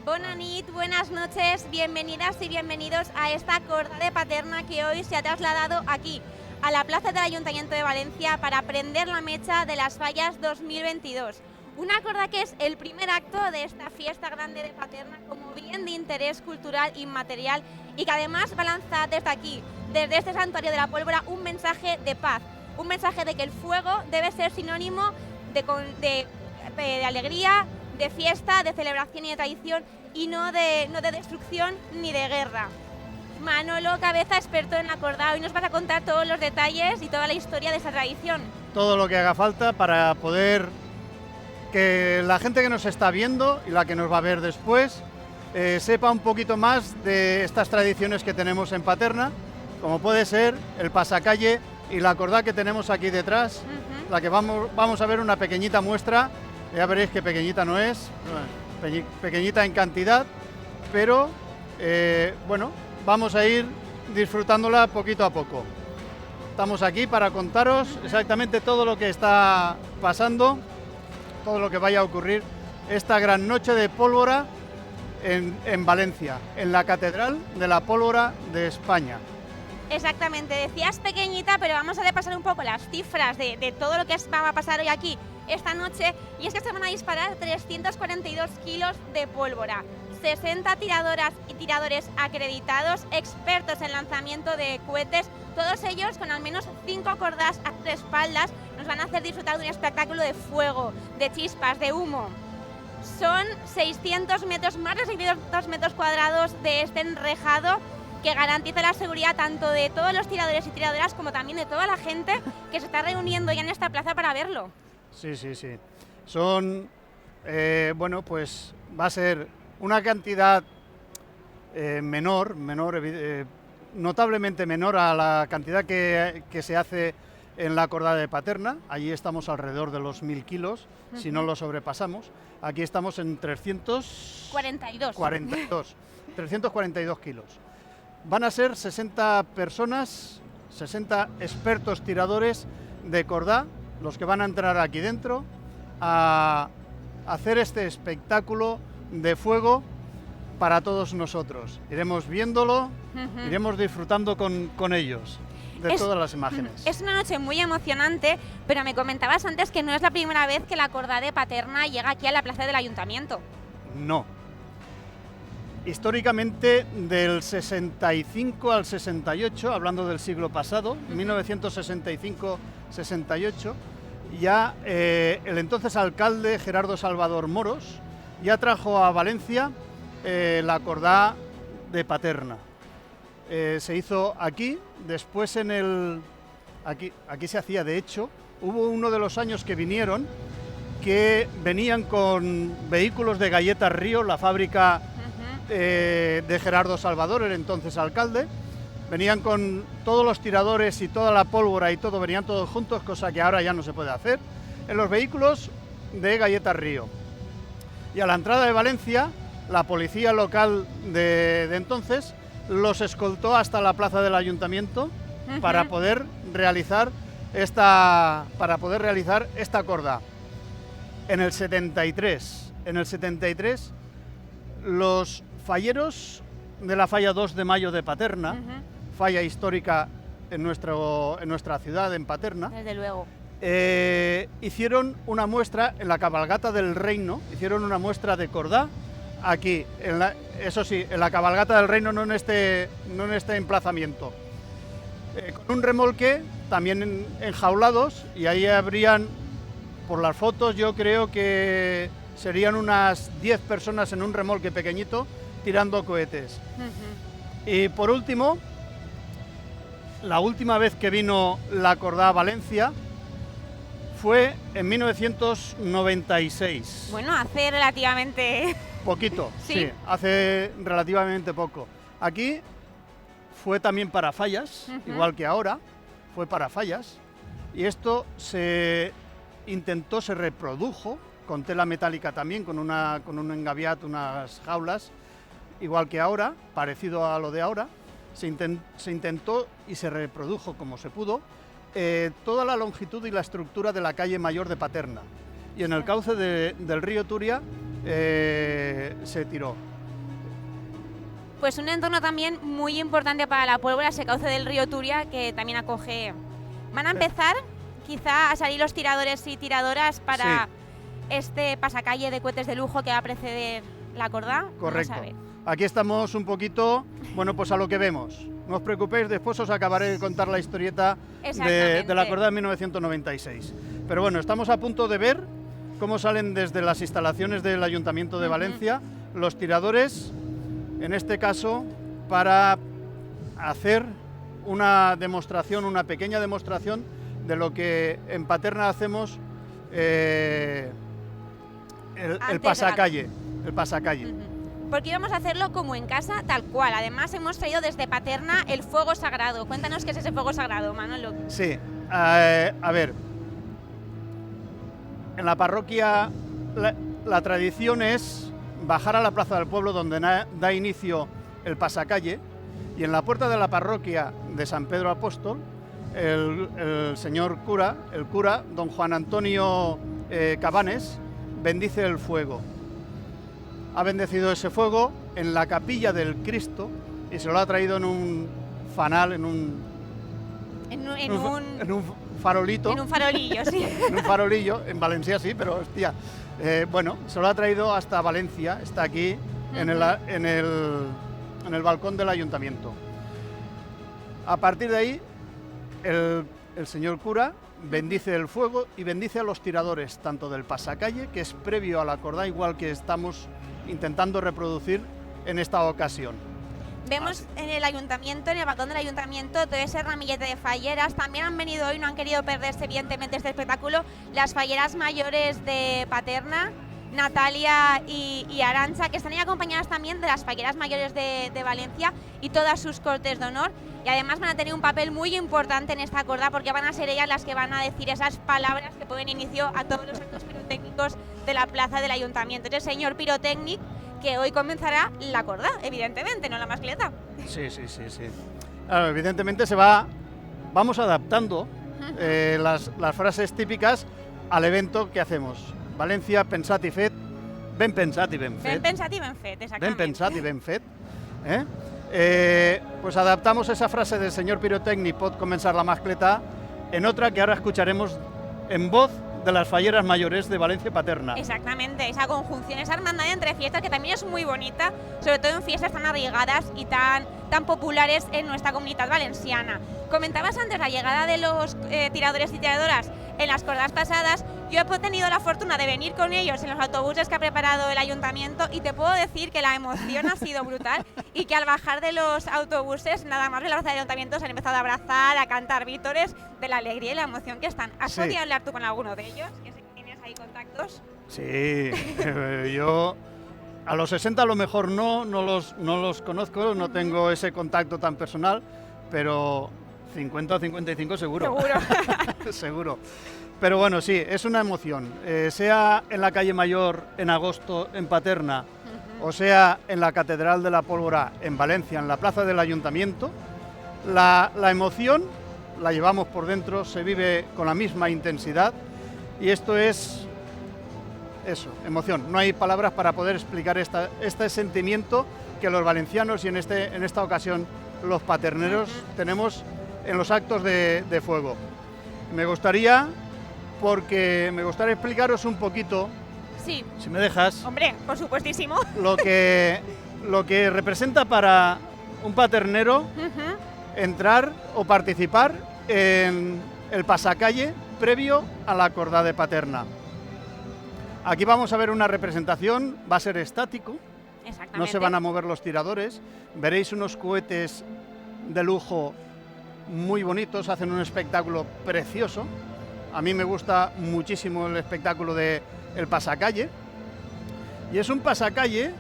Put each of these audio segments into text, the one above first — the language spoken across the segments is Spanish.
Bona nit, buenas noches, bienvenidas y bienvenidos a esta corda de Paterna que hoy se ha trasladado aquí, a la plaza del Ayuntamiento de Valencia, para prender la mecha de las fallas 2022. Una corda que es el primer acto de esta fiesta grande de Paterna como bien de interés cultural inmaterial y que además va a lanzar desde aquí, desde este santuario de la pólvora, un mensaje de paz, un mensaje de que el fuego debe ser sinónimo de alegría, de fiesta, de celebración y de tradición y no de destrucción ni de guerra. Manolo Cabeza, experto en la corda, hoy nos vas a contar todos los detalles y toda la historia de esta tradición. Todo lo que haga falta para poder que la gente que nos está viendo y la que nos va a ver después sepa un poquito más de estas tradiciones que tenemos en Paterna, como puede ser el pasacalle y la corda que tenemos aquí detrás, la que vamos a ver una pequeñita muestra. Ya veréis que pequeñita no es, pequeñita en cantidad, pero bueno, vamos a ir disfrutándola poquito a poco. Estamos aquí para contaros exactamente todo lo que está pasando, todo lo que vaya a ocurrir esta gran noche de pólvora en Valencia, en la Catedral de la Pólvora de España. Exactamente, decías pequeñita, pero vamos a repasar un poco las cifras de todo lo que va a pasar hoy aquí esta noche, y es que se van a disparar 342 kilos de pólvora, 60 tiradoras y tiradores acreditados, expertos en lanzamiento de cohetes, todos ellos con al menos 5 cordas a sus espaldas, nos van a hacer disfrutar de un espectáculo de fuego, de chispas, de humo. Son 600 metros, más de 600 metros cuadrados de este enrejado que garantiza la seguridad tanto de todos los tiradores y tiradoras como también de toda la gente que se está reuniendo ya en esta plaza para verlo. Sí. Son, bueno, pues va a ser una cantidad notablemente menor a la cantidad que se hace en la corda de Paterna. Allí estamos alrededor de los 1000 kilos, si no lo sobrepasamos. Aquí estamos en 342 kilos. Van a ser 60 personas, 60 expertos tiradores de corda, los que van a entrar aquí dentro a hacer este espectáculo de fuego para todos nosotros. Iremos viéndolo, iremos disfrutando con ellos de todas las imágenes. Es una noche muy emocionante, pero me comentabas antes que no es la primera vez que la corda de Paterna llega aquí a la plaza del Ayuntamiento. No. Históricamente, del 65 al 68, hablando del siglo pasado, 1965-68, ya el entonces alcalde Gerardo Salvador Moros ya trajo a Valencia la corda de Paterna. Se hizo aquí, después aquí se hacía, de hecho, hubo uno de los años que venían con vehículos de Galletas Río, la fábrica de Gerardo Salvador, el entonces alcalde. Venían con todos los tiradores y toda la pólvora y todo, venían todos juntos, cosa que ahora ya no se puede hacer, en los vehículos de Galletas Río. Y a la entrada de Valencia, la policía local de entonces los escoltó hasta la plaza del Ayuntamiento para poder realizar esta corda. En el 73, los falleros de la falla 2 de Mayo de Paterna, falla histórica en nuestra ciudad, en Paterna, desde luego, hicieron una muestra en la cabalgata del Reino, hicieron una muestra de corda aquí, eso sí, en la cabalgata del Reino, no en este emplazamiento, con un remolque también enjaulados, y ahí habrían, por las fotos, yo creo que serían unas 10 personas en un remolque pequeñito tirando cohetes. Y por último, la última vez que vino la corda a Valencia fue en 1996. Bueno, hace relativamente Poquito, sí, hace relativamente poco. Aquí fue también para fallas, igual que ahora, fue para fallas, y esto se reprodujo con tela metálica también, con un engaviat, unas jaulas, igual que ahora, parecido a lo de ahora. Se intentó y se reprodujo como se pudo toda la longitud y la estructura de la calle Mayor de Paterna. Y en el cauce del río Turia se tiró. Pues un entorno también muy importante para la pólvora, ese cauce del río Turia, que también acoge... Van a empezar quizá a salir los tiradores y tiradoras para este pasacalle de cohetes de lujo que va a preceder la cordá. Correcto. Vamos a ver. Aquí estamos un poquito, bueno, pues a lo que vemos. No os preocupéis, después os acabaré de contar la historieta de la cordá de 1996. Pero bueno, estamos a punto de ver cómo salen desde las instalaciones del Ayuntamiento de Valencia los tiradores, en este caso, para hacer una demostración, una pequeña demostración de lo que en Paterna hacemos el pasacalle. Porque íbamos a hacerlo como en casa, tal cual. Además, hemos traído desde Paterna el fuego sagrado. Cuéntanos qué es ese fuego sagrado, Manolo. Sí, a ver, en la parroquia la tradición es bajar a la plaza del pueblo donde da inicio el pasacalle, y en la puerta de la parroquia de San Pedro Apóstol, el señor cura, don Juan Antonio Cabanes, bendice el fuego. Ha bendecido ese fuego en la capilla del Cristo y se lo ha traído en un fanal, en un farolito. En un farolillo, sí. En un farolillo, en Valencia sí, pero hostia. Bueno, se lo ha traído hasta Valencia, está aquí en el balcón del ayuntamiento. A partir de ahí, el señor cura bendice el fuego y bendice a los tiradores, tanto del pasacalle, que es previo a la cordá, igual que estamos intentando reproducir en esta ocasión. Vemos en el ayuntamiento, en el balcón del ayuntamiento, todo ese ramillete de falleras. También han venido hoy, no han querido perderse evidentemente este espectáculo, las falleras mayores de Paterna, Natalia y Arantxa, que están ahí acompañadas también de las falleras mayores de Valencia y todas sus cortes de honor. Y además van a tener un papel muy importante en esta cordá, porque van a ser ellas las que van a decir esas palabras que ponen inicio a todos los actos pirotécnicos de la plaza del ayuntamiento. Es el señor pirotécnico que hoy comenzará la cordá, evidentemente, no la mascleta. Sí. Claro, evidentemente vamos adaptando las frases típicas al evento que hacemos. Valencia, pensat i fet, ben pensat i ben fet. Ben pensat i ben fet, exactamente. Ben pensat i ben fet. Pues adaptamos esa frase del señor pirotécnico, pot comenzar la mascleta, en otra que ahora escucharemos en voz de las falleras mayores de Valencia Paterna. Exactamente, esa conjunción, esa hermandad entre fiestas que también es muy bonita, sobre todo en fiestas tan arraigadas y tan populares en nuestra comunidad valenciana. Comentabas antes la llegada de los tiradores y tiradoras en las cordás pasadas. Yo he tenido la fortuna de venir con ellos en los autobuses que ha preparado el ayuntamiento y te puedo decir que la emoción ha sido brutal y que al bajar de los autobuses, nada más en la plaza del ayuntamiento, se han empezado a abrazar, a cantar vítores de la alegría y la emoción que están. ¿Has podido hablar tú con alguno de ellos? Que sé que tienes ahí contactos. Sí, yo a los 60 a lo mejor no los conozco, no tengo ese contacto tan personal, pero 50 o 55 seguro. Seguro. Pero bueno, sí, es una emoción, sea en la calle Mayor en agosto en Paterna, o sea en la Catedral de la Pólvora en Valencia, en la plaza del Ayuntamiento, la emoción la llevamos por dentro, se vive con la misma intensidad y esto es eso, emoción. No hay palabras para poder explicar este sentimiento que los valencianos y en esta ocasión los paterneros tenemos en los actos de fuego. Me gustaría explicaros un poquito, sí, si me dejas, hombre, por supuestísimo, lo que representa para un paternero entrar o participar en el pasacalle previo a la cordá de Paterna. Aquí vamos a ver una representación, va a ser estático, no se van a mover los tiradores, veréis unos cohetes de lujo muy bonitos, hacen un espectáculo precioso. A mí me gusta muchísimo el espectáculo del pasacalle. Y es un pasacalle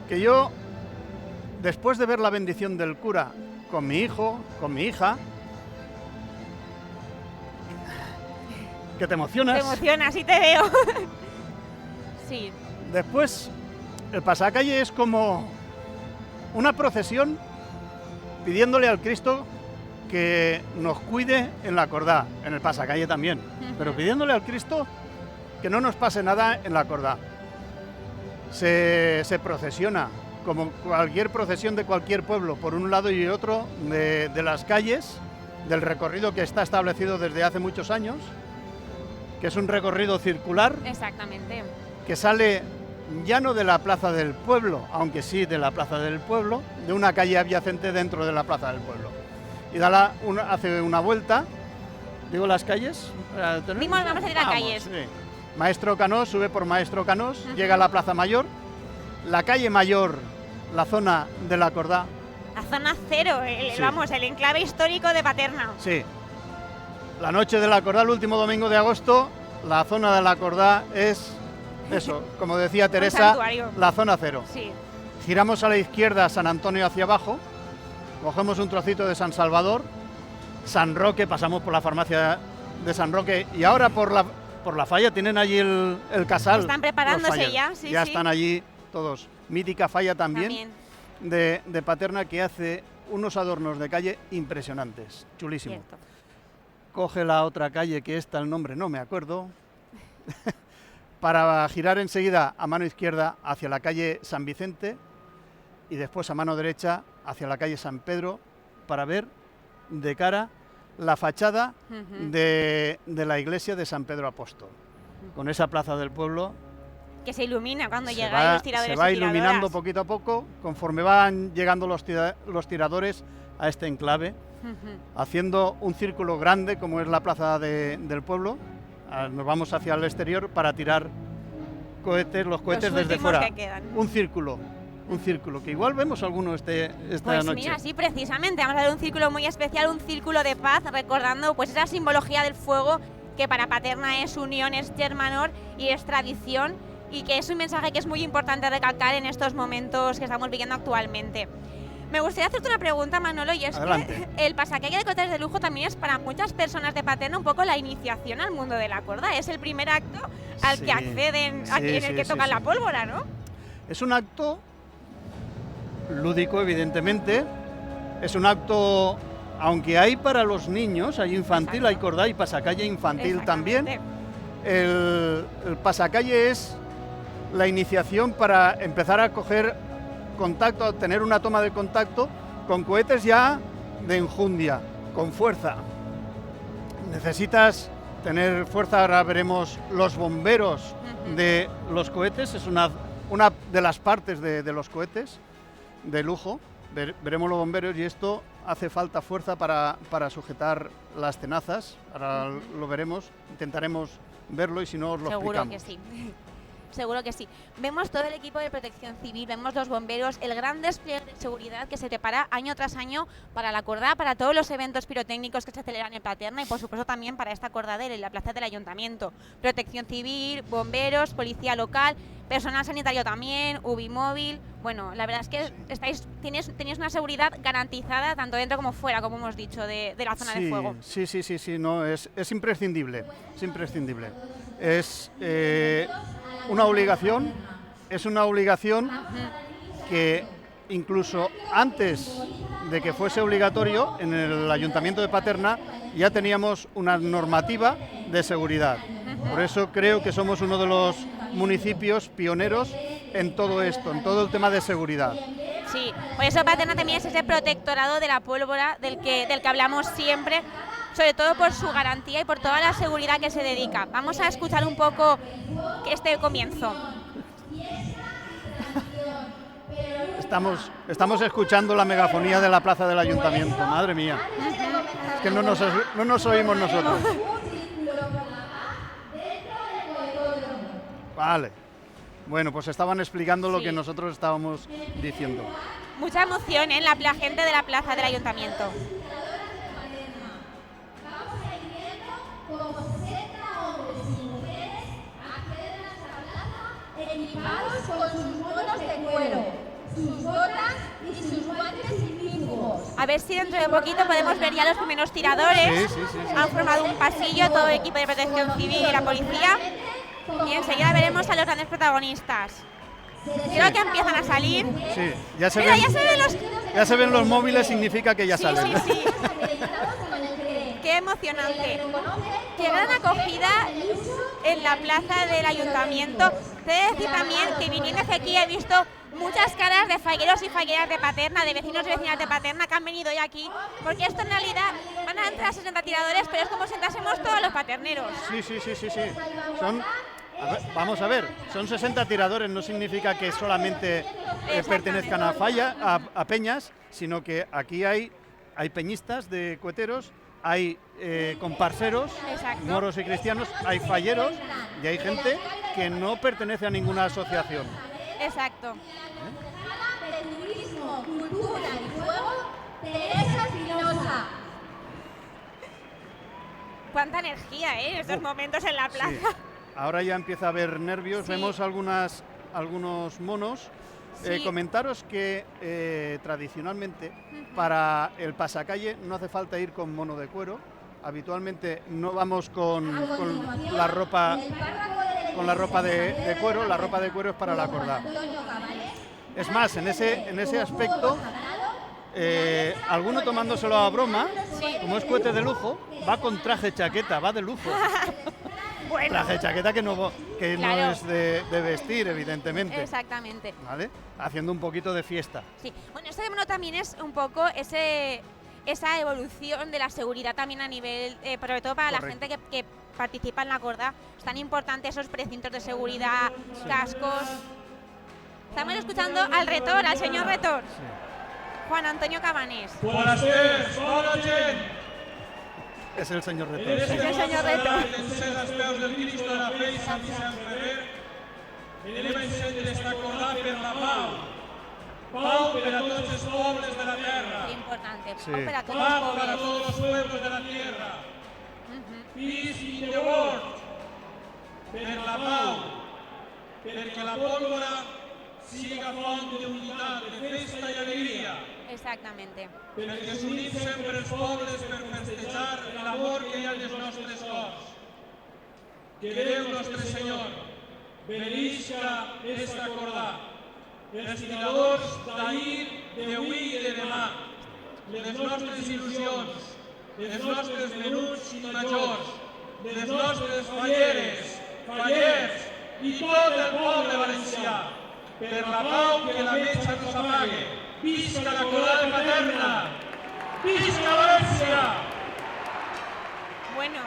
que yo, después de ver la bendición del cura con mi hijo, con mi hija, que te emocionas. Te emocionas, sí te veo. Sí. Después, el pasacalle es como una procesión pidiéndole al Cristo que nos cuide en la cordá, en el pasacalle también, pero pidiéndole al Cristo que no nos pase nada en la cordá. Se procesiona como cualquier procesión de cualquier pueblo, por un lado y otro de las calles, del recorrido que está establecido desde hace muchos años, que es un recorrido circular. Exactamente. Que sale ya no de la plaza del pueblo, aunque sí de la plaza del pueblo, de una calle adyacente dentro de la plaza del pueblo. Y hace una vuelta, digo las calles. Vamos a decir las calles. Sí. Maestro Canós, sube por Maestro Canós, llega a la Plaza Mayor, la calle Mayor, la zona de la Cordá. La zona cero, el enclave histórico de Paterna. Sí. La noche de la Cordá, el último domingo de agosto, la zona de la Cordá es eso, como decía Teresa, la zona cero. Sí. Giramos a la izquierda, San Antonio hacia abajo, cogemos un trocito de San Salvador, San Roque, pasamos por la farmacia de San Roque y ahora por la falla tienen allí el casal. Están preparándose ya, sí. Ya están allí todos. Mítica falla también. De Paterna, que hace unos adornos de calle impresionantes, chulísimo. Cierto. Coge la otra calle, que el nombre no me acuerdo, para girar enseguida a mano izquierda hacia la calle San Vicente y después a mano derecha hacia la calle San Pedro para ver de cara la fachada de la iglesia de San Pedro Apóstol, con esa plaza del pueblo que se ilumina cuando llegan los tiradores. Se va iluminando poquito a poco conforme van llegando los tiradores a este enclave, haciendo un círculo grande como es la plaza del pueblo. Nos vamos hacia el exterior para tirar los cohetes desde fuera. Un círculo, que igual vemos alguno esta pues noche. Mira, sí, precisamente, vamos a ver un círculo muy especial, un círculo de paz, recordando pues esa simbología del fuego que para Paterna es unión, es germanor y es tradición, y que es un mensaje que es muy importante recalcar en estos momentos que estamos viviendo actualmente. Me gustaría hacerte una pregunta, Manolo, y es Adelante. que el pasacalle de cohetes de lujo también es para muchas personas de Paterna un poco la iniciación al mundo de la corda. Es el primer acto al que acceden, en el que tocan la pólvora, ¿no? Es un acto lúdico, evidentemente. Es un acto, aunque hay para los niños, hay infantil, exacto, hay corda y pasacalle infantil también. El pasacalle es la iniciación para empezar a coger contacto, a tener una toma de contacto con cohetes ya de enjundia, con fuerza. Necesitas tener fuerza. Ahora veremos los bomberos de los cohetes, es una de las partes de los cohetes de lujo. Veremos los bomberos y esto hace falta fuerza para sujetar las tenazas. Ahora lo veremos, intentaremos verlo y si no os lo explicamos. Seguro que sí. Seguro que sí. Vemos todo el equipo de protección civil, vemos los bomberos, el gran despliegue de seguridad que se prepara año tras año para la Cordá, para todos los eventos pirotécnicos que se celebran en Paterna y por supuesto también para esta cordadera en la plaza del Ayuntamiento. Protección civil, bomberos, policía local, personal sanitario también, UBI-móvil. Bueno, la verdad es que tenéis una seguridad garantizada tanto dentro como fuera, como hemos dicho, de la zona de fuego. Sí, no, es imprescindible, es imprescindible. Es una obligación que incluso antes de que fuese obligatorio en el Ayuntamiento de Paterna ya teníamos una normativa de seguridad. Por eso creo que somos uno de los municipios pioneros en todo esto, en todo el tema de seguridad. Sí, por eso Paterna también es ese protectorado de la pólvora del que hablamos siempre, sobre todo por su garantía y por toda la seguridad que se dedica. Vamos a escuchar un poco este comienzo. Estamos escuchando la megafonía de la plaza del Ayuntamiento, madre mía. Es que no nos oímos nosotros. Vale. Bueno, pues estaban explicando lo que nosotros estábamos diciendo. Mucha emoción en la gente de la plaza del Ayuntamiento. Equipados con sus bonos de cuero, sus botas y sus guantes inífugos. A ver si dentro de poquito podemos ver ya los primeros tiradores. Sí. Han formado un pasillo, todo el equipo de protección civil y la policía. Y enseguida veremos a los grandes protagonistas. Creo que empiezan a salir. Sí, ya se ven los móviles, significa que ya salen. Sí. Qué emocionante. Qué gran acogida en la plaza del Ayuntamiento. Te he de decir también que viniendo hacia aquí he visto muchas caras de falleros y falleras de Paterna, de vecinos y vecinas de Paterna que han venido hoy aquí, porque esto en realidad van a entrar 60 tiradores, pero es como si entrásemos todos los paterneros. Sí. Vamos a ver, son 60 tiradores, no significa que solamente pertenezcan a a peñas, sino que aquí hay peñistas de coheteros, hay comparseros, Exacto. moros y cristianos, hay falleros y hay gente que no pertenece a ninguna asociación. Exacto. De turismo, cultura y juego, Teresa Espinosa. Cuánta energía, en estos momentos en la plaza. Sí. Ahora ya empieza a haber nervios, Sí. vemos algunos monos. Sí. Comentaros que tradicionalmente para el pasacalle no hace falta ir con mono de cuero. Habitualmente no vamos con la ropa de cuero. La ropa de cuero es para la cordada. Es más, en ese aspecto, alguno tomándoselo a broma, Sí. como es cohete de lujo, va con traje chaqueta, va de lujo. Bueno, Traje chaqueta que no Claro. es de vestir, evidentemente. exactamente. ¿Vale? Haciendo un poquito de fiesta. Sí. Bueno, esto de mono también es un poco esa evolución de la seguridad también a nivel, sobre todo para la Correcto. gente que participa en la corda. Es tan importante esos precintos de seguridad, cascos. Estamos escuchando al retor, al señor retor, Juan Antonio Cabanés. Buonasera, bona gent. Es el señor En retor. este sí. el señor Reto. Encén les veus del Cristo de la Fe i Sant Vicent Ferrer. Anem a encendre esta corda per la pau. Pau per a tots els pobles de la terra. Qué importante. Sí. Para todos los Paz para pobres. todos los pueblos de la tierra. Peace in the world. Per la pau. Perquè la pólvora siga font d'unitat, de festa i alegria. Exactamente. Perquè s'unim sempre els pobles per festejar l'amor que hi ha en els nostres cors. Que Déu nostre Senyor beneïsca esta cordà, els tiradors d'ahir, d'avui i de demà, les nostres il·lusions, els nostres menuts i majors, les nostres falleres, fallers i tot el poble valencià, per la pau que la metxa no s'apague. Visca la corda de Paterna! Visca València! Bueno,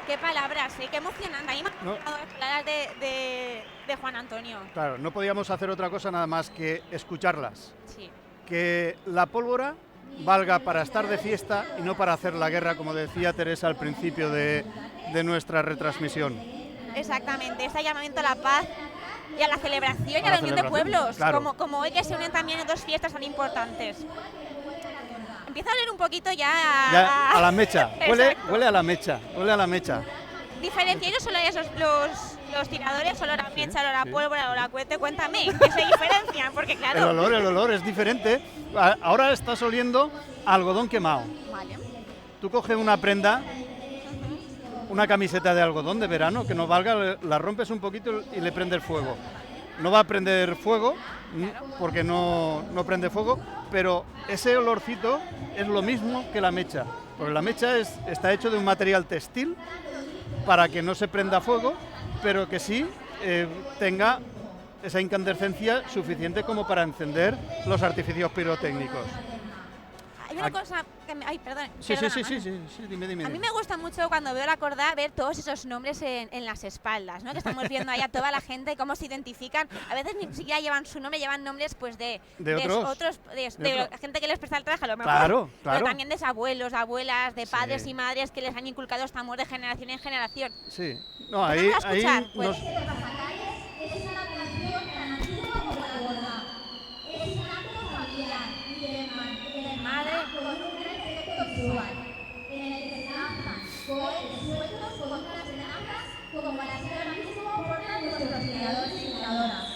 qué palabras, qué emocionante. A mí me han No. gustado las palabras de Juan Antonio. Claro, no podíamos hacer otra cosa nada más que escucharlas. Sí. Que la pólvora valga para estar de fiesta y no para hacer la guerra, como decía Teresa al principio de nuestra retransmisión. Exactamente, ese llamamiento a la paz y a la celebración y A a la la unión de celebración, pueblos, claro. como hoy que se unen también en dos fiestas tan importantes. Empieza a oler un poquito ya Ya, a la mecha, Exacto. huele a la mecha, huele a la mecha. ¿Diferenciáis solo los tiradores, olor a mecha, olor a sí. pólvora, olor a cohete? Cuéntame, ¿qué se diferencian? Porque El claro... olor es diferente. Ahora estás oliendo a algodón quemado. Vale. Tú coges una prenda, una camiseta de algodón de verano que no valga, la rompes un poquito y le prendes fuego. No va a prender fuego, porque no prende fuego, pero ese olorcito es lo mismo que la mecha. Porque la mecha está hecho de un material textil para que no se prenda fuego, pero que sí tenga esa incandescencia suficiente como para encender los artificios pirotécnicos. Hay una cosa que me... Ay, perdón. Sí, perdona, sí, Manu. dime. A mí me gusta mucho cuando veo la corda ver todos esos nombres en las espaldas, ¿no? Que estamos viendo ahí a toda la gente, cómo se identifican. A veces ni siquiera llevan su nombre, llevan nombres pues de otros. la gente que les presta el traje, a lo mejor. Claro. Pero también de abuelos, de abuelas, de padres Sí. y madres que les han inculcado este amor de generación en generación. Sí. No, Vamos ahí a escuchar, pues. nos- Es una tradición tan antigua como la gorda. Es un acto familiar y de Madre. con un gran efecto visual, en el que se lanzan cohetes sueltos con unas amenazas como las que ahora mismo ponen nuestros tiradores y tiradoras.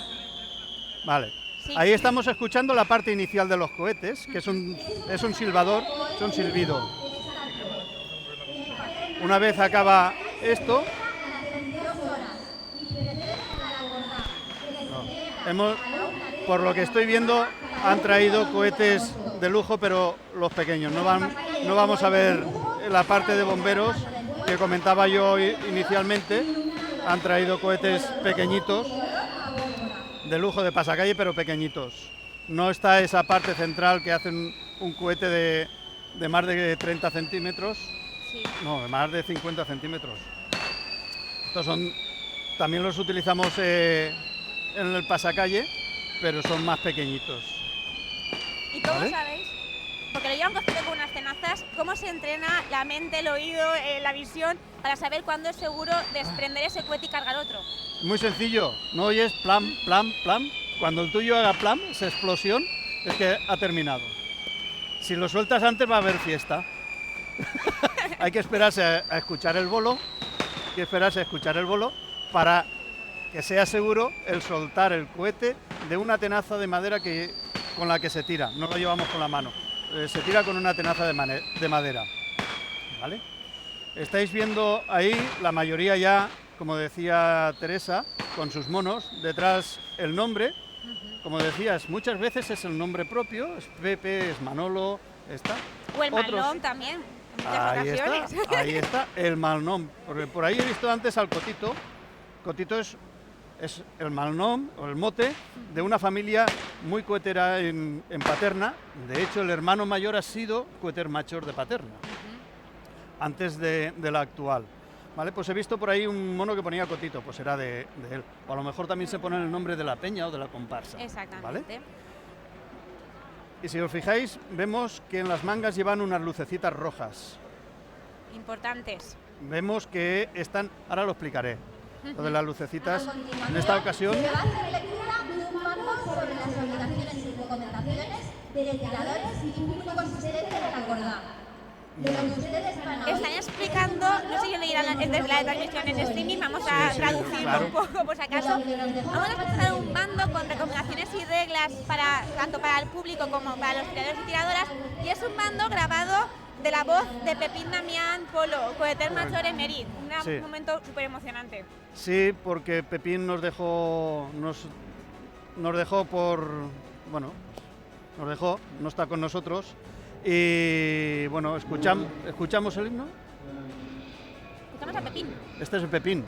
Vale. Sí. Ahí estamos escuchando la parte inicial de los cohetes, que es un silbador, es un silbido. Una vez acaba esto, por lo que estoy viendo, han traído cohetes de lujo, pero los pequeños. No vamos a ver la parte de bomberos que comentaba yo inicialmente. Han traído cohetes pequeñitos de lujo de pasacalle, pero pequeñitos. No está esa parte central que hace un cohete de más de 30 centímetros, Sí. no, de más de 50 centímetros. Estos también los utilizamos en el pasacalle, pero son más pequeñitos. ¿Y cómo ¿Vale? sabéis? Porque lo llevan cogido con unas tenazas. ¿Cómo se entrena la mente, el oído, la visión para saber cuándo es seguro desprender ese cohete y cargar otro? Muy sencillo, no oyes plam, plam, plam. Cuando el tuyo haga plam, esa explosión, es que ha terminado. Si lo sueltas antes va a haber fiesta. Hay que esperarse a escuchar el bolo, para que sea seguro el soltar el cohete de una tenaza de madera con la que se tira. No lo llevamos con la mano, se tira con una tenaza de madera. ¿Vale? Estáis viendo ahí la mayoría ya, como decía Teresa, con sus monos, detrás el nombre. Como decías, muchas veces es el nombre propio, es Pepe, es Manolo, está. O el Otros- malón también, en muchas ocasiones. Ahí está, el malnom. Porque por ahí he visto antes al Cotito. Cotito es el malnom o el mote de una familia muy cohetera en Paterna. De hecho, el hermano mayor ha sido coheter mayor de Paterna, antes de la actual. Vale, pues he visto por ahí un mono que ponía Cotito, pues era de él. O a lo mejor también se pone el nombre de la peña o de la comparsa. Exactamente. ¿Vale? Y si os fijáis, vemos que en las mangas llevan unas lucecitas rojas. Importantes. Vemos que están, ahora lo explicaré, lo de las lucecitas. A continuación, En esta ocasión, se va a hacer lectura de un mando sobre las obligaciones y recomendaciones de tiradores y público asistente de la Cordá. De lo que ustedes van a oír. Están explicando, no sé si lo dirán desde la transmisión en streaming, vamos a traducirlo claro. un poco por si acaso. Vamos a presentar un mando con recomendaciones y reglas tanto para el público como para los tiradores y tiradoras, y es un mando grabado de la voz de Pepín Damián Polo, coheter mayor emerit. Sí. Un momento súper emocionante. sí, porque Pepín nos dejó por, bueno, nos dejó, no está con nosotros. Y bueno, escuchamos el himno. Escuchamos a Pepín. Este es el Pepín.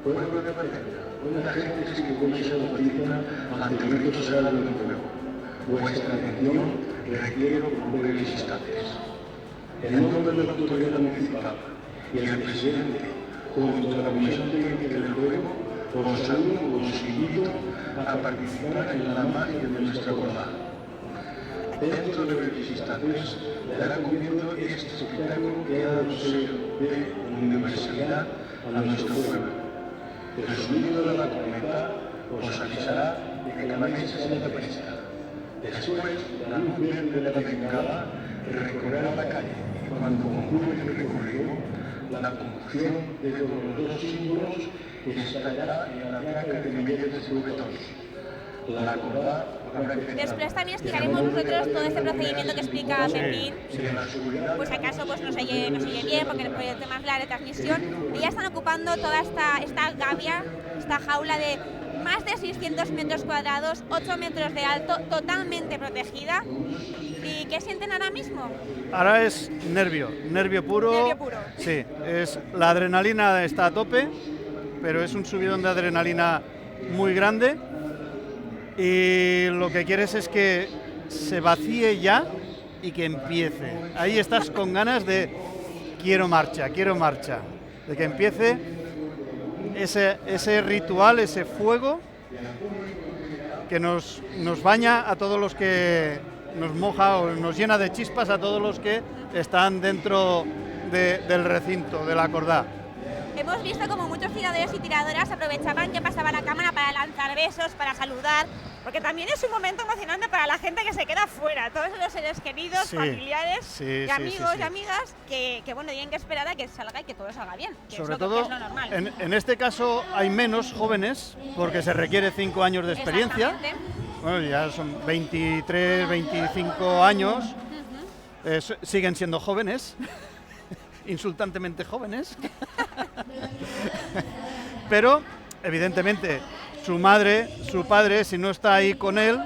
Pueblo de Paterna, buena gente si que ponéis a la política mantenerlos será lo nuevo. Vuestra atención requiere buenos instantes. En nombre de la autoridad municipal y el presidente, junto a la Comisión Técnica del Juego, os saludo y os invito a participar en la magia de nuestra Cordá. Dentro de breves instantes dará comienzo este espectáculo que ha dado sello de universalidad a nuestro pueblo. El sonido de la corneta os avisará de que la mesa se de presa. Después, la luz verde de la bengala recorrerá la calle y cuando concluya el recorrido, la conjunción de los dos símbolos estallará en la placa de billetes de juguetos. La Cordá habrá empezado. Después también explicaremos nosotros todo este procedimiento que explica Pepín. Y en la seguridad Pues acaso pues no se oye bien, porque por el tema es la retransmisión. Y ya están ocupando toda esta gavia, esta jaula de más de 600 metros cuadrados, 8 metros de alto, totalmente protegida. ¿Y qué sienten ahora mismo? Ahora es nervio puro. Nervio puro. Sí, la adrenalina está a tope, pero es un subidón de adrenalina muy grande. Y lo que quieres es que se vacíe ya y que empiece. Ahí estás con ganas de quiero marcha, de que empiece ese ritual, ese fuego que nos baña a todos los que nos moja o nos llena de chispas a todos los que están dentro del recinto, de la Cordá. Hemos visto como muchos tiradores y tiradoras aprovechaban que pasaba la cámara para lanzar besos, para saludar, porque también es un momento emocionante para la gente que se queda fuera, todos los seres queridos, Sí, familiares sí, y sí, amigos sí. y amigas que bueno, tienen que esperar a que salga y que todo salga bien, que Sobre es lo, todo, que es lo normal. en este caso hay menos jóvenes, porque se requiere 5 años de experiencia. Exactamente. Bueno, ya son 23, 25 años, siguen siendo jóvenes, insultantemente jóvenes. Pero, evidentemente, su madre, su padre, si no está ahí con él,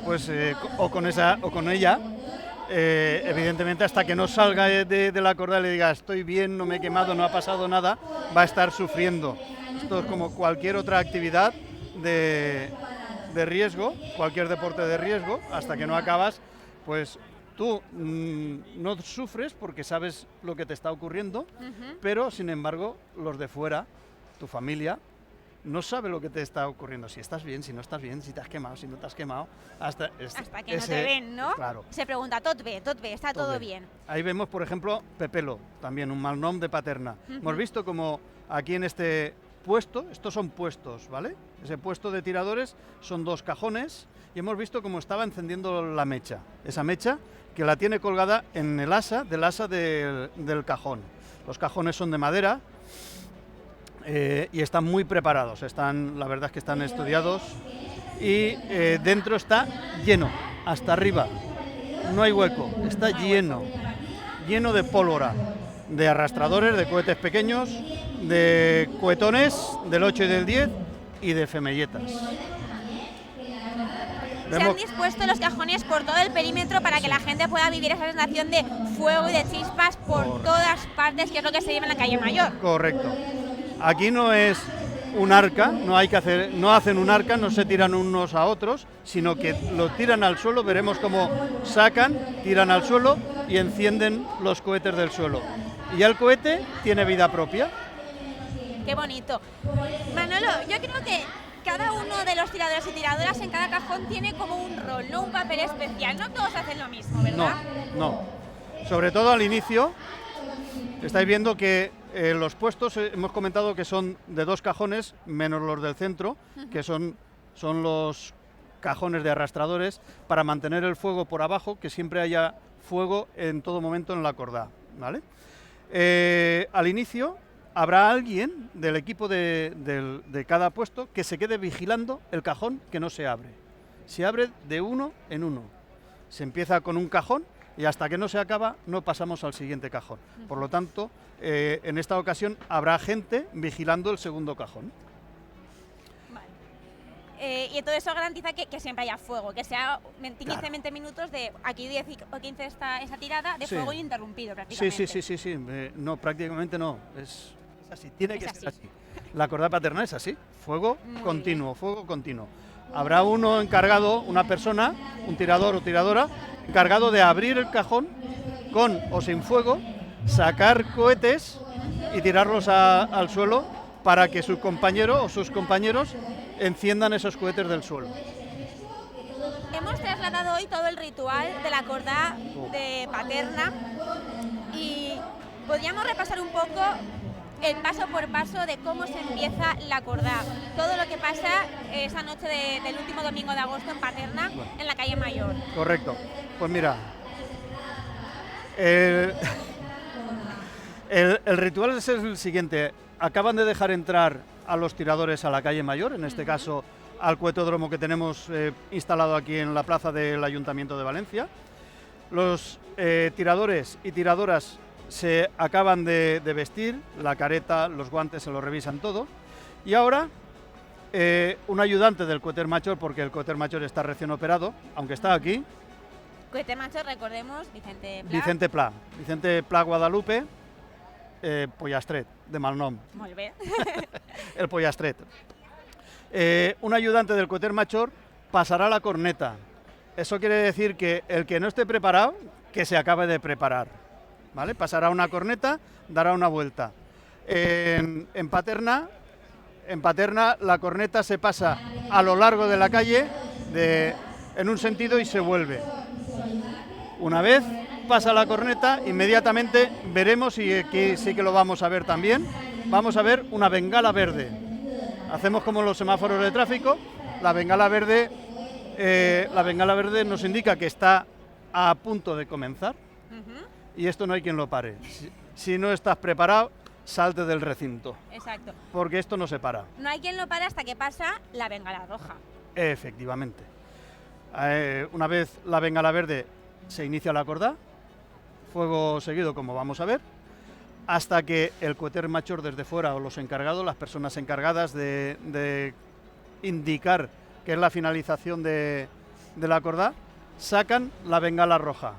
pues o con ella, evidentemente hasta que no salga de la Cordá y le diga estoy bien, no me he quemado, no ha pasado nada, va a estar sufriendo. Esto es como cualquier otra actividad, de riesgo, cualquier deporte de riesgo, hasta que no acabas, pues tú no sufres porque sabes lo que te está ocurriendo, pero sin embargo los de fuera, tu familia, no sabe lo que te está ocurriendo, si estás bien, si no estás bien, si te has quemado, si no te has quemado, hasta que no te ven, ¿no? Claro. Se pregunta, tot bé, está todo bien. Ahí vemos, por ejemplo, Pepelo, también un mal nombre de Paterna. Hemos visto como aquí en este puesto, estos son puestos, ¿vale? Ese puesto de tiradores son 2 cajones y hemos visto cómo estaba encendiendo la mecha. Esa mecha que la tiene colgada en el asa del cajón. Los cajones son de madera y están muy preparados, la verdad es que están estudiados y dentro está lleno, hasta arriba, no hay hueco, está lleno de pólvora, de arrastradores, de cohetes pequeños, de cohetones del 8 y del 10 y de femelletas. Se han dispuesto los cajones por todo el perímetro para que la gente pueda vivir esa sensación de fuego y de chispas por todas partes, que es lo que se vive en la calle Mayor. Correcto. Aquí no es un arca, no hacen un arca, no se tiran unos a otros, sino que lo tiran al suelo, veremos cómo sacan, tiran al suelo y encienden los cohetes del suelo. Y ya el cohete tiene vida propia. Qué bonito. Manolo, yo creo que cada uno de los tiradores y tiradoras en cada cajón tiene como un rol, no un papel especial, no todos hacen lo mismo, ¿verdad? No. Sobre todo al inicio, estáis viendo que los puestos, hemos comentado que son de 2 cajones, menos los del centro, que son los cajones de arrastradores, para mantener el fuego por abajo, que siempre haya fuego en todo momento en la cordá, ¿vale? Al inicio habrá alguien del equipo de cada puesto que se quede vigilando el cajón que no se abre. Se abre de uno en uno. Se empieza con un cajón y hasta que no se acaba no pasamos al siguiente cajón. Por lo tanto, en esta ocasión habrá gente vigilando el segundo cajón. Vale. Y todo eso garantiza que siempre haya fuego, que sea 15-20 minutos de aquí 10 o 15 esa tirada de fuego ininterrumpido prácticamente. Sí. No, prácticamente no. Es así, tiene que ser así. La cordá paterna es así, fuego continuo. Habrá uno encargado, una persona, un tirador o tiradora, encargado de abrir el cajón con o sin fuego, sacar cohetes y tirarlos al suelo para que su compañero o sus compañeros enciendan esos cohetes del suelo. Hemos trasladado hoy todo el ritual de la cordá de Paterna y podríamos repasar un poco el paso por paso de cómo se empieza la cordá, todo lo que pasa esa noche del último domingo de agosto en Paterna, en la calle Mayor. Correcto. Pues mira, el ritual es el siguiente. Acaban de dejar entrar a los tiradores a la calle Mayor, en este caso al cohetódromo que tenemos instalado aquí en la plaza del Ayuntamiento de Valencia. Los tiradores y tiradoras se acaban de vestir, la careta, los guantes, se lo revisan todo. Y ahora un ayudante del coheter mayor, porque el coheter mayor está recién operado, aunque está aquí. Coheter mayor, recordemos, Vicente Pla Guadalupe, Pollastret, de Malnom. Molt bé. El Pollastret. Un ayudante del coheter mayor pasará la corneta. Eso quiere decir que el que no esté preparado, que se acabe de preparar. ¿Vale? Pasará una corneta, dará una vuelta. En Paterna la corneta se pasa a lo largo de la calle en un sentido y se vuelve. Una vez pasa la corneta, inmediatamente veremos, y aquí sí que lo vamos a ver también, vamos a ver una bengala verde. Hacemos como los semáforos de tráfico, la bengala verde nos indica que está a punto de comenzar. Y esto no hay quien lo pare. Si no estás preparado, salte del recinto. Exacto. Porque esto no se para. No hay quien lo pare hasta que pasa la bengala roja. Efectivamente. Una vez la bengala verde se inicia la cordá, fuego seguido, como vamos a ver, hasta que el coheter mayor desde fuera o los encargados, las personas encargadas de indicar que es la finalización de la cordá, sacan la bengala roja.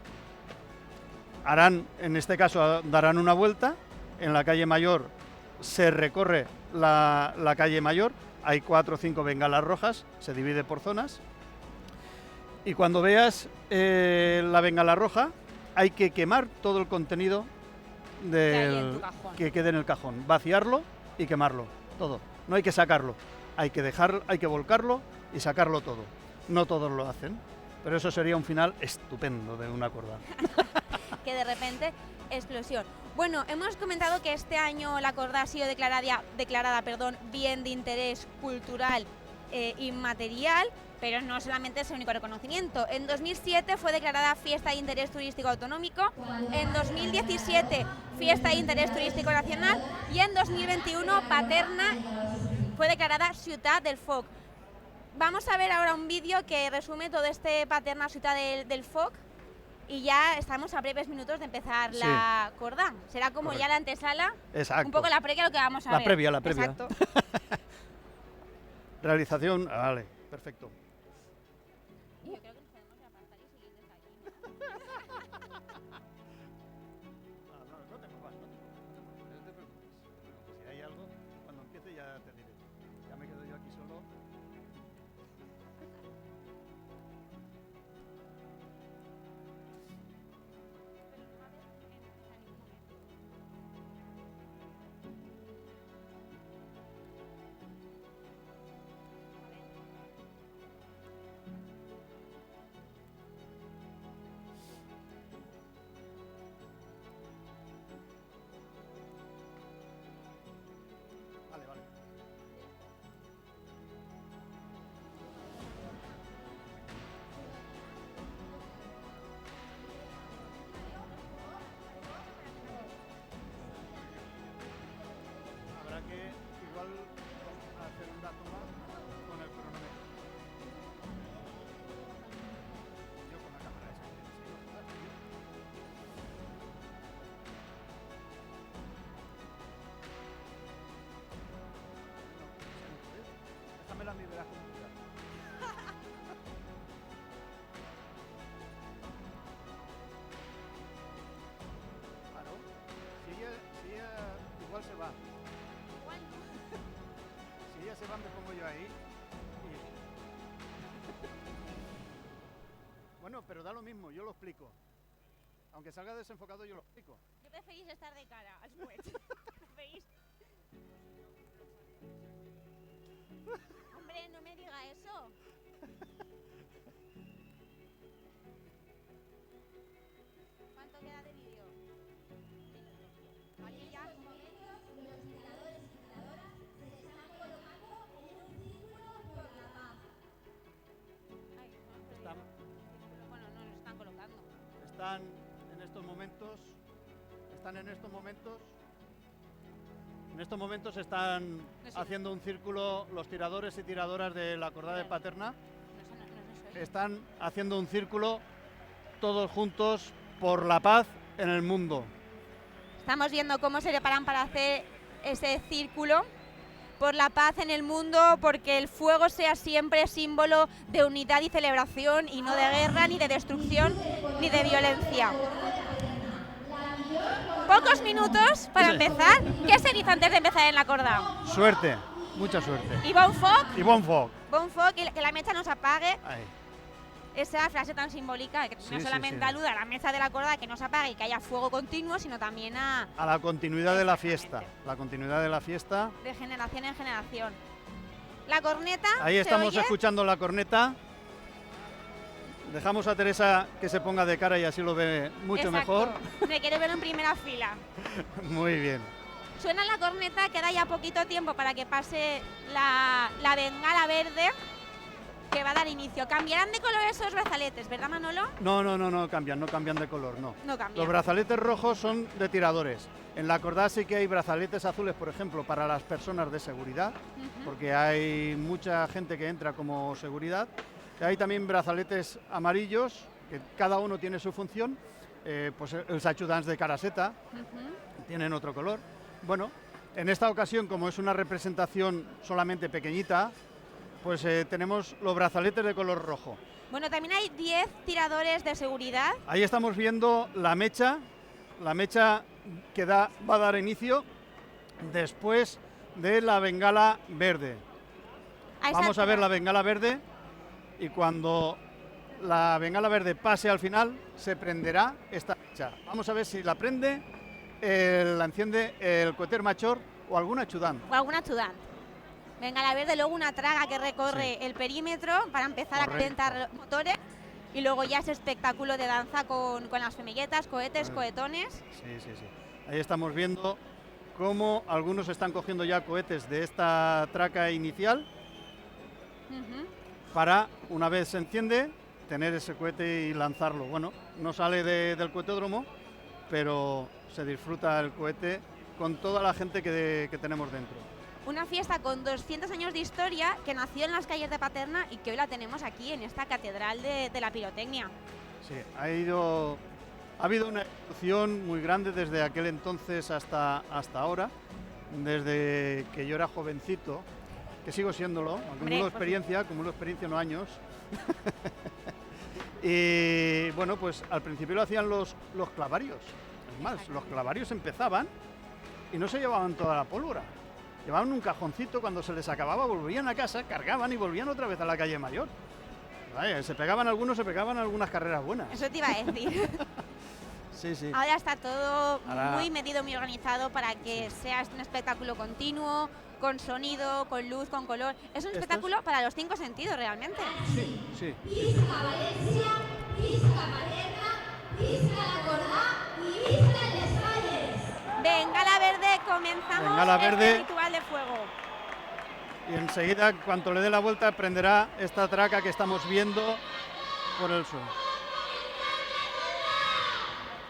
En este caso, darán una vuelta, en la calle Mayor se recorre la calle Mayor, hay 4 o 5 bengalas rojas, se divide por zonas. Y cuando veas la bengala roja, hay que quemar todo el contenido hay en tu cajón. que quede en el cajón, vaciarlo y quemarlo, todo. No hay que sacarlo, hay que volcarlo y sacarlo todo. No todos lo hacen, pero eso sería un final estupendo de una cordada. Que de repente, explosión. Bueno, hemos comentado que este año la cordada ha sido declarada bien de interés cultural inmaterial, pero no solamente es el único reconocimiento. En 2007 fue declarada Fiesta de Interés Turístico Autonómico, en 2017 Fiesta de Interés Turístico Nacional y en 2021 Paterna fue declarada Ciutat del Foc. Vamos a ver ahora un vídeo que resume todo este Paterna Ciutat del Foc y ya estamos a breves minutos de empezar la cordada. Será como Correcto. ya la antesala, Exacto. un poco la previa de lo que vamos a ver. La previa. Exacto. Realización, vale, perfecto. Yo creo que nos podemos apartar y seguir desde aquí, ¿no? No te preocupes, no te preocupes. Si hay algo, cuando empiece ya te diré. Ya me quedo yo aquí solo. Vale, vale. Habrá que igual hacer un dato más con el cronómetro. Yo con la cámara esa que tienes ahí, déjame la mi verás como quieras. Claro, si ella igual se va. Si ella se va me pongo yo ahí. Bueno, pero da lo mismo, yo lo explico. Aunque salga desenfocado yo lo explico. ¿Qué preferís estar de cara al fuet? ¿Preferís? Hombre, no me diga eso. ¿Cuánto queda de vídeo? Aquí ya. Los tiradores y tiradoras se están colocando en un círculo por la paz. Ay, no, Están, bueno, no nos están colocando. están en estos momentos están No sé. haciendo un círculo los tiradores y tiradoras de la cordada de Paterna. No sé. Están haciendo un círculo todos juntos por la paz en el mundo. Estamos viendo cómo se preparan para hacer ese círculo por la paz en el mundo, porque el fuego sea siempre símbolo de unidad y celebración y no de guerra, ni de destrucción, ni de violencia. Pocos minutos para Sí. empezar. ¿Qué se dice antes de empezar en la corda? Suerte, mucha suerte. Y bon foc, Y bon foc. que la mecha no se apague. Ahí. Esa frase tan simbólica que Sí, no sí, solamente sí. alude a la mesa de la corda, que no se apague y que haya fuego continuo, sino también a A la continuidad de la fiesta. La continuidad de la fiesta. de generación en generación. La corneta. Ahí ¿se estamos oye? escuchando la corneta. Dejamos a Teresa que se ponga de cara y así lo ve mucho Exacto. mejor. Me quiero ver en primera fila. Muy bien. Suena la corneta, queda ya poquito tiempo para que pase la bengala verde que va a dar inicio. Cambiarán de color esos brazaletes, ¿verdad, Manolo? No cambian de color, no. No cambian. Los brazaletes rojos son de tiradores. En la cordada sí que hay brazaletes azules, por ejemplo, para las personas de seguridad, Ujú. porque hay mucha gente que entra como seguridad. Hay también brazaletes amarillos, que cada uno tiene su función. Pues el sachudans de Caraseta Ujú. tienen otro color. Bueno, en esta ocasión, como es una representación solamente pequeñita, pues tenemos los brazaletes de color rojo. Bueno, también hay 10 tiradores de seguridad. Ahí estamos viendo la mecha que va a dar inicio después de la bengala verde. Vamos a ver la bengala verde y cuando la bengala verde pase al final se prenderá esta mecha. Vamos a ver si la prende, la enciende el coheter mayor o algún achudán. O alguna chudán. Bengala verde, luego una traga que recorre el perímetro para empezar a calentar los motores y luego ya ese espectáculo de danza con las femilletas, cohetes, cohetones. Sí. Ahí estamos viendo cómo algunos están cogiendo ya cohetes de esta traca inicial para, una vez se enciende, tener ese cohete y lanzarlo. Bueno, no sale del cohetódromo, pero se disfruta el cohete con toda la gente que tenemos dentro. Una fiesta con 200 años de historia que nació en las calles de Paterna y que hoy la tenemos aquí en esta catedral de la pirotecnia. Sí, ha habido una evolución muy grande desde aquel entonces hasta ahora, desde que yo era jovencito, que sigo siéndolo, acumulo experiencia no años. Y bueno, pues al principio lo hacían los clavarios. Es más, los clavarios empezaban y no se llevaban toda la pólvora. Llevaban un cajoncito, cuando se les acababa volvían a casa, cargaban y volvían otra vez a la calle Mayor. Vaya, se pegaban algunas carreras buenas. Eso te iba a decir. Sí. Ahora está todo muy medido, muy organizado para que sea un espectáculo continuo, con sonido, con luz, con color. Es un espectáculo para los 5 sentidos realmente. Sí. Visca Valencia, visca Paterna, visca la Cordá y visca el Les Falles. Bengala verde, comenzamos Bengala verde. el ritual de fuego. Y enseguida, cuando le dé la vuelta, prenderá esta traca que estamos viendo por el suelo.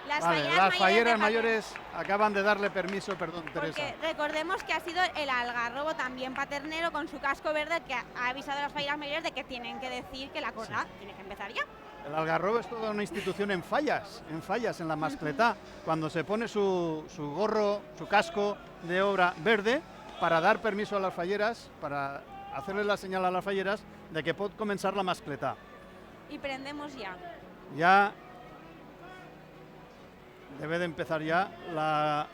Las falleras mayores acaban de darle permiso, perdón, Teresa. Porque recordemos que ha sido el algarrobo también paternero con su casco verde que ha avisado a las falleras mayores de que tienen que decir que la corda tiene que empezar ya. El algarrobo es toda una institución en fallas, en la mascletá, cuando se pone su gorro, su casco de obra verde para dar permiso a las falleras, para hacerle la señal a las falleras de que puede comenzar la mascletá. Y prendemos ya. Ya debe de empezar ya la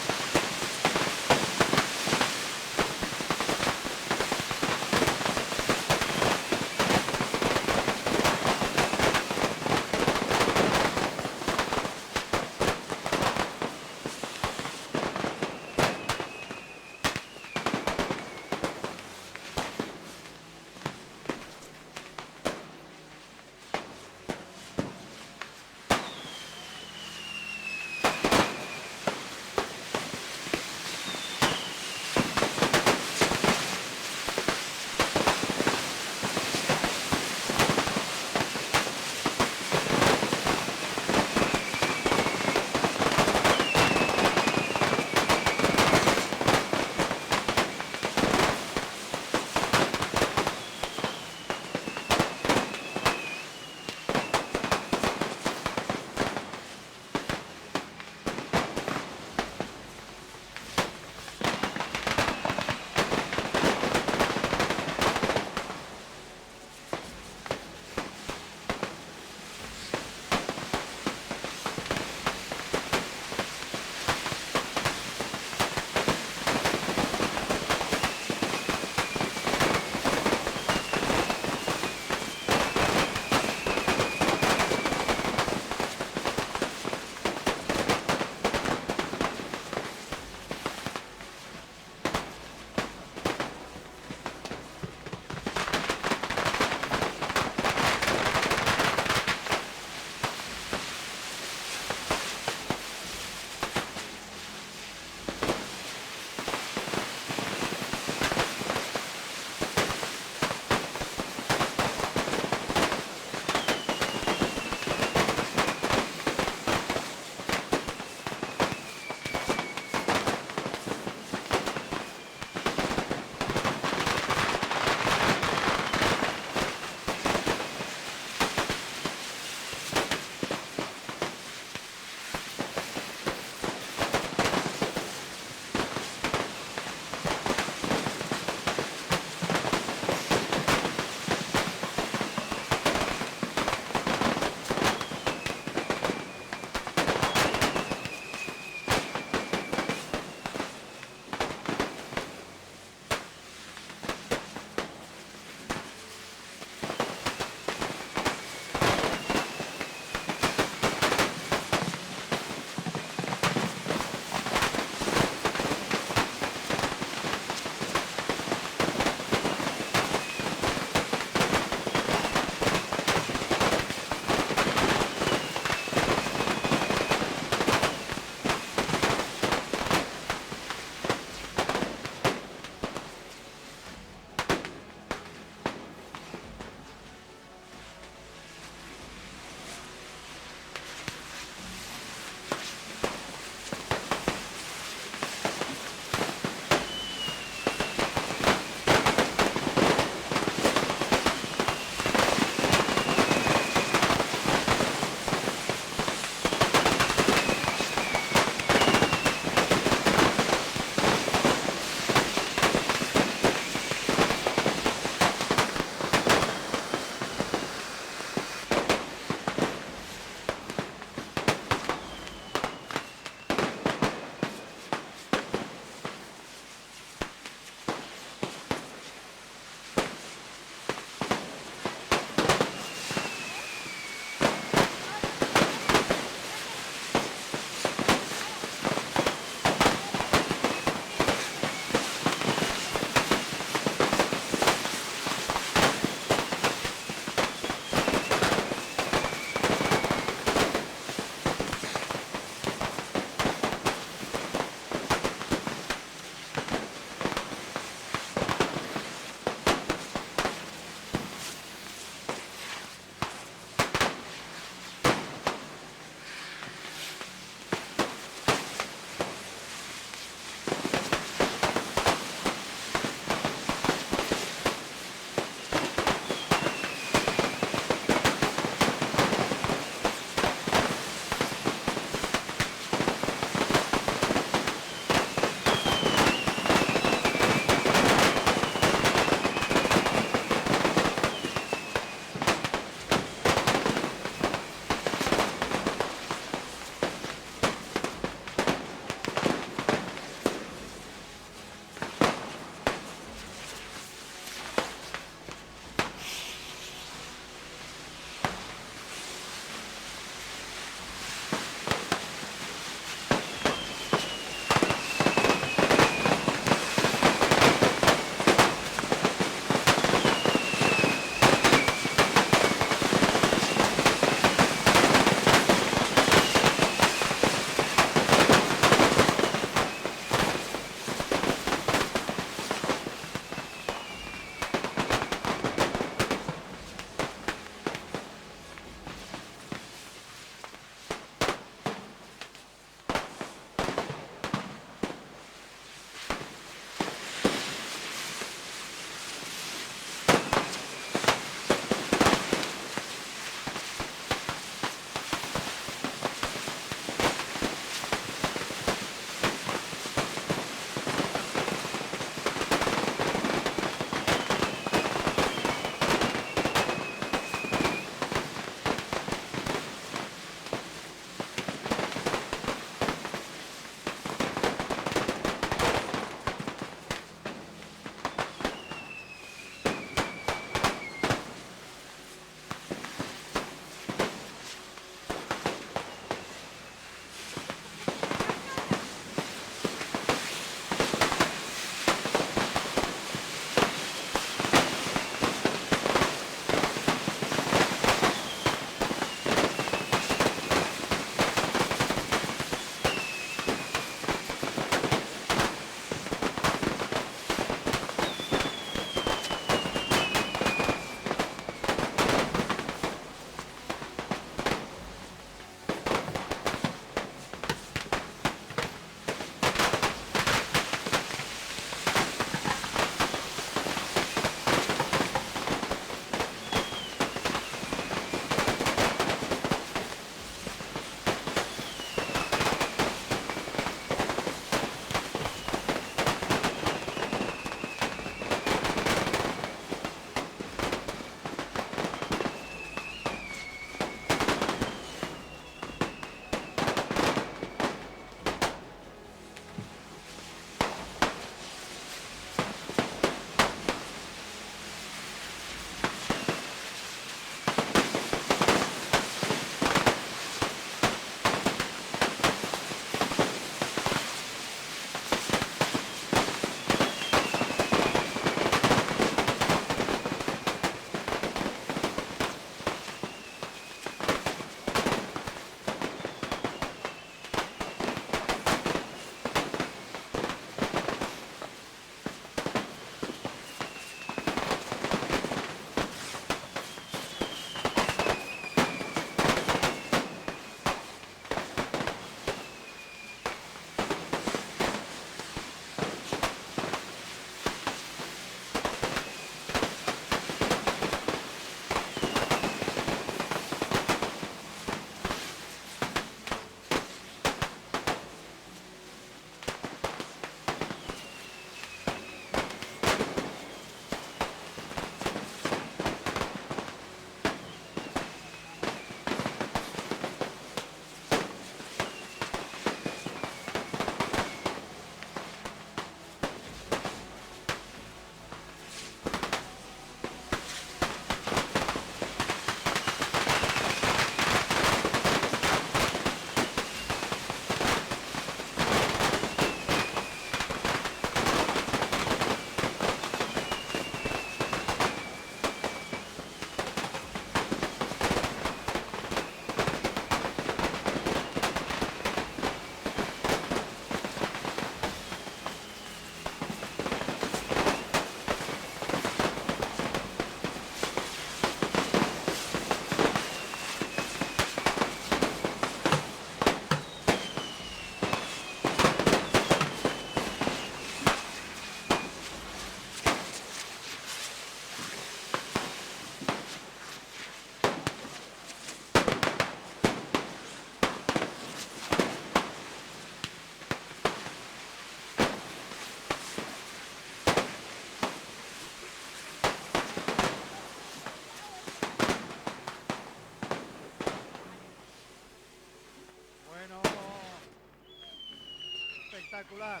Espectacular.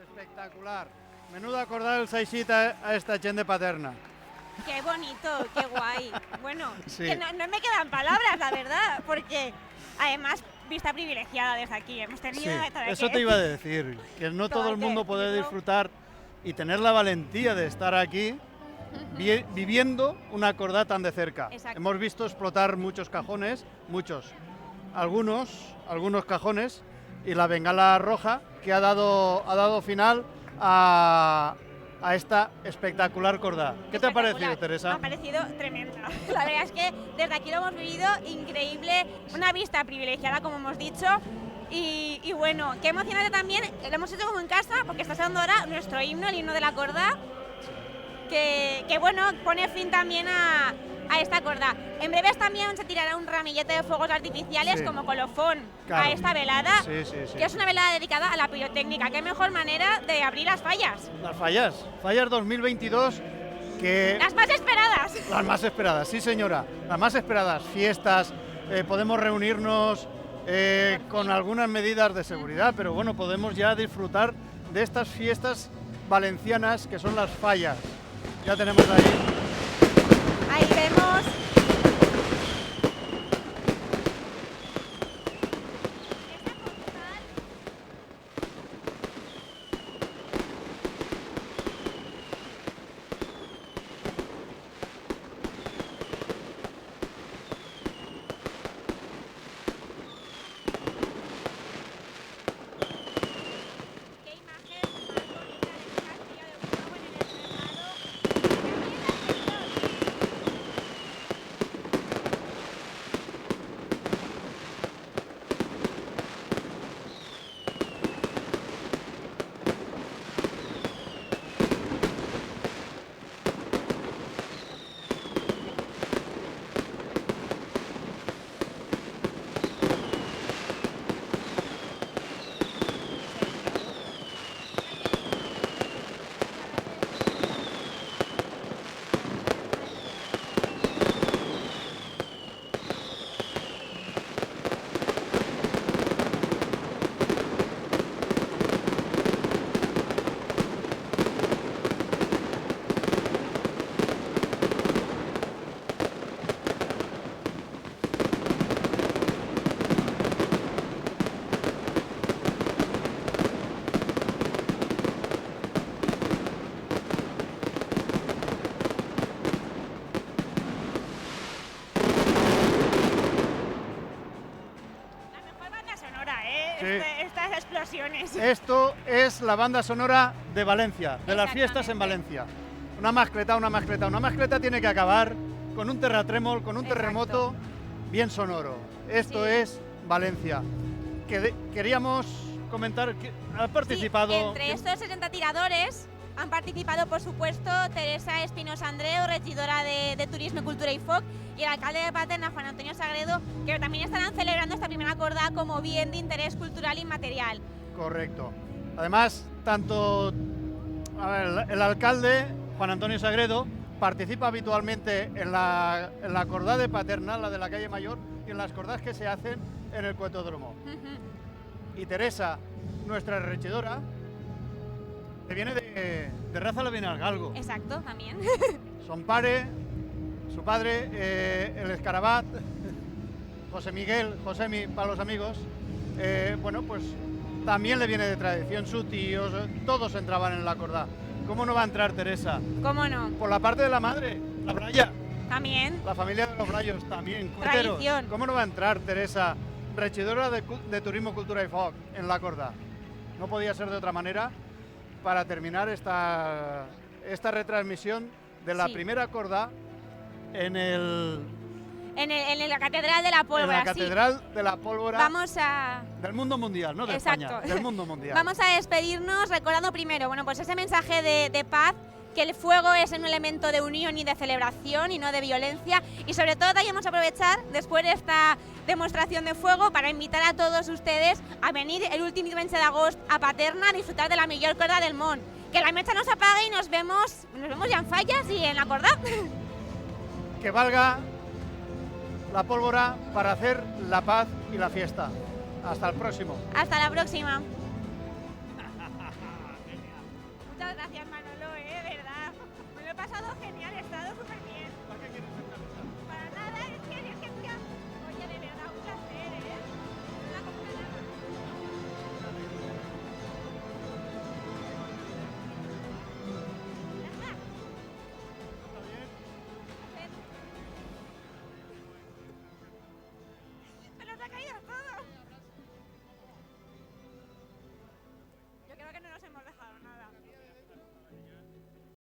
Espectacular. Menudo acordar el saixita a esta gent de Paterna. Qué bonito, qué guay. Bueno, Sí. que no me quedan palabras, la verdad, porque además vista privilegiada desde aquí. Hemos tenido Sí, todavía eso que te iba a decir. decir, que no Todo todo el hay que mundo puede decirlo. disfrutar y tener la valentía de estar aquí viviendo una cordá tan de cerca. Exacto. Hemos visto explotar muchos cajones, algunos cajones, y la bengala roja que ha dado final a esta espectacular cordá. ¿Qué te ha parecido, Espectacular. Teresa? Me ha parecido tremenda. La verdad es que desde aquí lo hemos vivido increíble, una vista privilegiada, como hemos dicho. Y bueno, qué emocionante también, lo hemos hecho como en casa, porque está sonando ahora nuestro himno, el himno de la cordá, que bueno, pone fin también a esta cordá. En breves también se tirará un ramillete de fuegos artificiales Sí. como colofón Claro. a esta velada, Sí, sí, sí. que es una velada dedicada a la pirotécnica. Qué mejor manera de abrir las fallas, Las fallas 2022, que las más esperadas. las más esperadas, sí señora, las más esperadas, fiestas, podemos reunirnos con algunas medidas de seguridad, pero bueno, podemos ya disfrutar de estas fiestas valencianas que son las fallas. Ya tenemos ahí. Ahí vemos. Qué imagen más bonita de ese castillo de fuego en el estrenado. La mejor banda sonora, Sí. Estas explosiones. Esto es la banda sonora de Valencia, de las fiestas en Exactamente. Valencia. Una mascleta. Una mascleta tiene que acabar con un terratremol, con un Exacto. terremoto bien sonoro. Esto Sí. es Valencia. Queríamos comentar que ha participado... Sí, entre estos 60 tiradores han participado, por supuesto, Teresa Espinosa Andreu, regidora de Turismo, Cultura y FOC, y el alcalde de Paterna, Juan Antonio Sagredo, que también estarán celebrando esta primera cordá como bien de interés cultural inmaterial. Correcto. Además, el alcalde, Juan Antonio Sagredo, participa habitualmente en la cordá de Paterna, la de la calle Mayor, y en las cordás que se hacen en el Cuetodromo. Y Teresa, nuestra regidora, que viene de Raza la Viene al Galgo. Exacto, también. Son su padre, el Escarabat, José Miguel, Josemi para los amigos, bueno, pues también le viene de tradición, su tío, todos entraban en la cordá. ¿Cómo no va a entrar Teresa? ¿Cómo no? Por la parte de la madre, la Braya, También. la familia de los Brayos también, cueteros. Tradición. ¿Cómo no va a entrar Teresa, regidora de Turismo, Cultura y FOC, en la cordá? No podía ser de otra manera para terminar esta retransmisión de la Sí. primera cordá en La Catedral de la Pólvora. la Catedral de la Pólvora Vamos a... del mundo mundial, no de España, del mundo mundial. Vamos a despedirnos recordando primero, bueno, pues ese mensaje de paz, que el fuego es un elemento de unión y de celebración y no de violencia, y sobre todo también vamos a aprovechar después de esta demostración de fuego para invitar a todos ustedes a venir el último 20 de agosto a Paterna a disfrutar de la mejor corda del món. Que la mecha no se apague y nos vemos ya en fallas y en la corda. Que valga la pólvora para hacer la paz y la fiesta. Hasta el próximo. Hasta la próxima. Muchas gracias, Manuel.